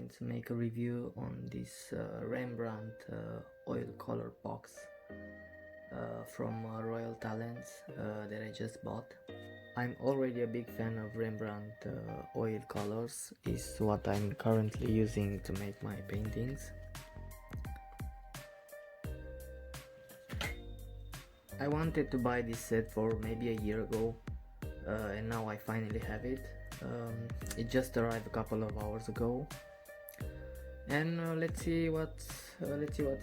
going to make a review on this Rembrandt oil color box from Royal Talents that I just bought. I'm already a big fan of Rembrandt oil colors. Is what I'm currently using to make my paintings. I wanted to buy this set for maybe a year ago, and now I finally have it. It just arrived a couple of hours ago, and let's see what's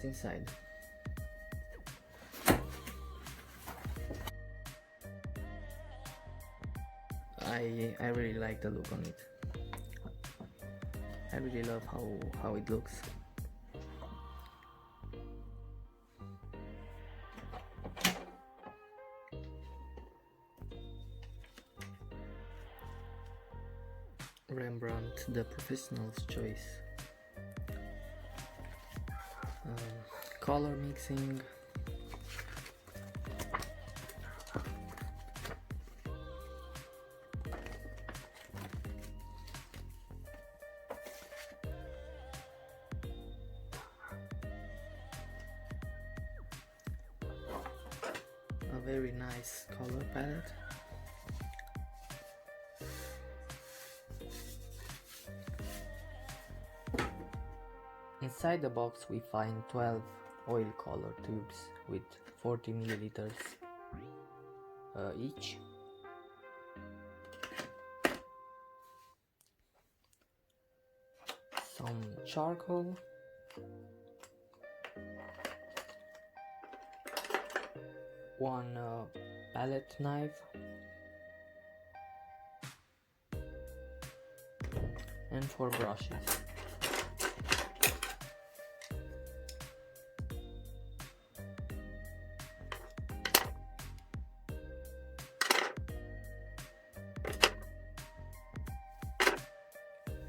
inside. I really like the look on it. I really love how it looks. Rembrandt, the professional's choice. Color mixing. A very nice color palette. Inside the box we find 12 oil color tubes with 40 milliliters each. Some charcoal, one palette knife, and 4 brushes.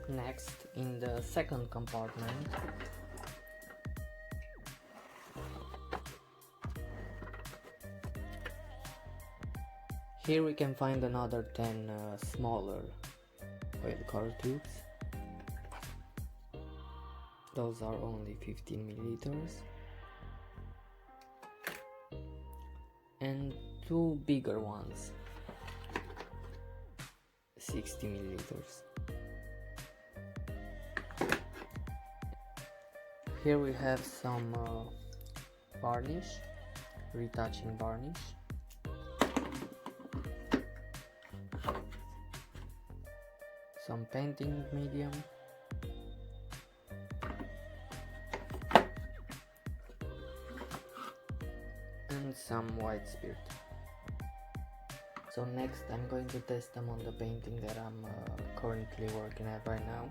Next, in the second compartment, here we can find another 10 smaller oil color tubes. Those are only 15 milliliters, and 2 bigger ones, 60 milliliters. Here we have some varnish, retouching varnish, some painting medium, and some white spirit. So next I'm going to test them on the painting that I'm currently working at right now.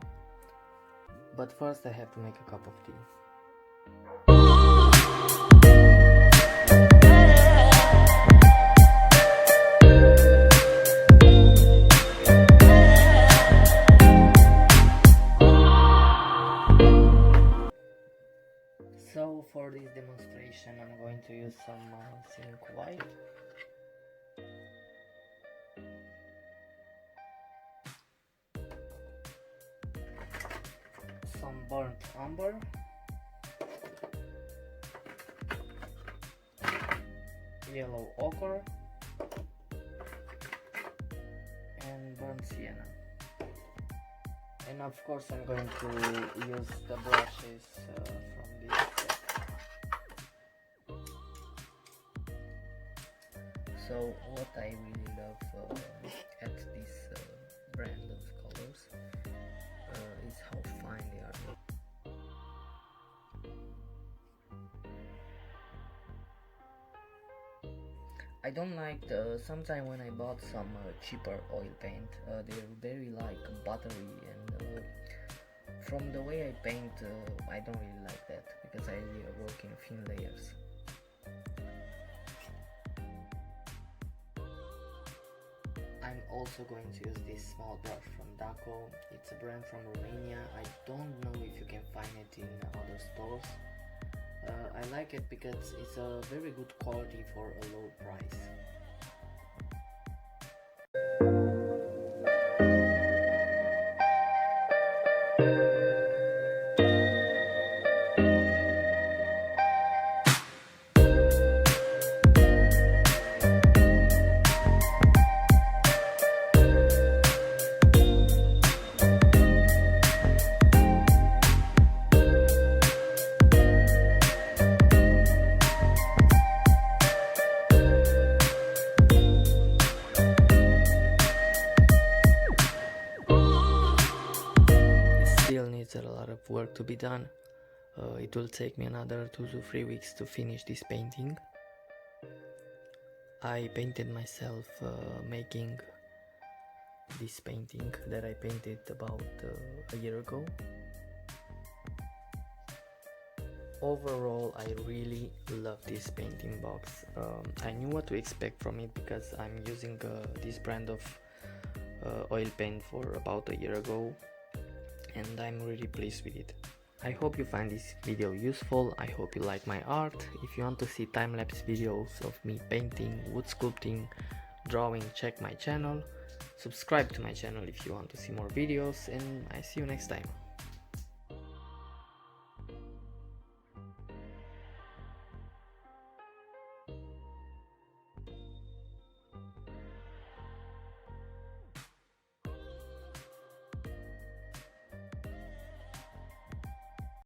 But first I have to make a cup of tea. So for this demonstration I'm going to use some zinc white, some burnt umber, yellow ochre, and burnt sienna. And of course I'm going to use the brushes from this set. So what I really love at this brand of colors is how fine they are. I don't like sometimes when I bought some cheaper oil paint, they're very like buttery, and from the way I paint I don't really like that, because I work in thin layers. I'm also going to use this small brush from Daca. It's a brand from Romania. I don't know if you can find it in other stores. I like it because it's a very good quality for a low price. still needs a lot of work to be done. It will take me another 2 to 3 weeks to finish this painting. I painted myself making this painting that I painted about a year ago. Overall, I really love this painting box. I knew what to expect from it because I'm using this brand of oil paint for about a year ago, and I'm really pleased with it. I hope you find this video useful. I hope you like my art. If you want to see time-lapse videos of me painting, wood sculpting, drawing, check my channel. Subscribe to my channel if you want to see more videos, and I see you next time.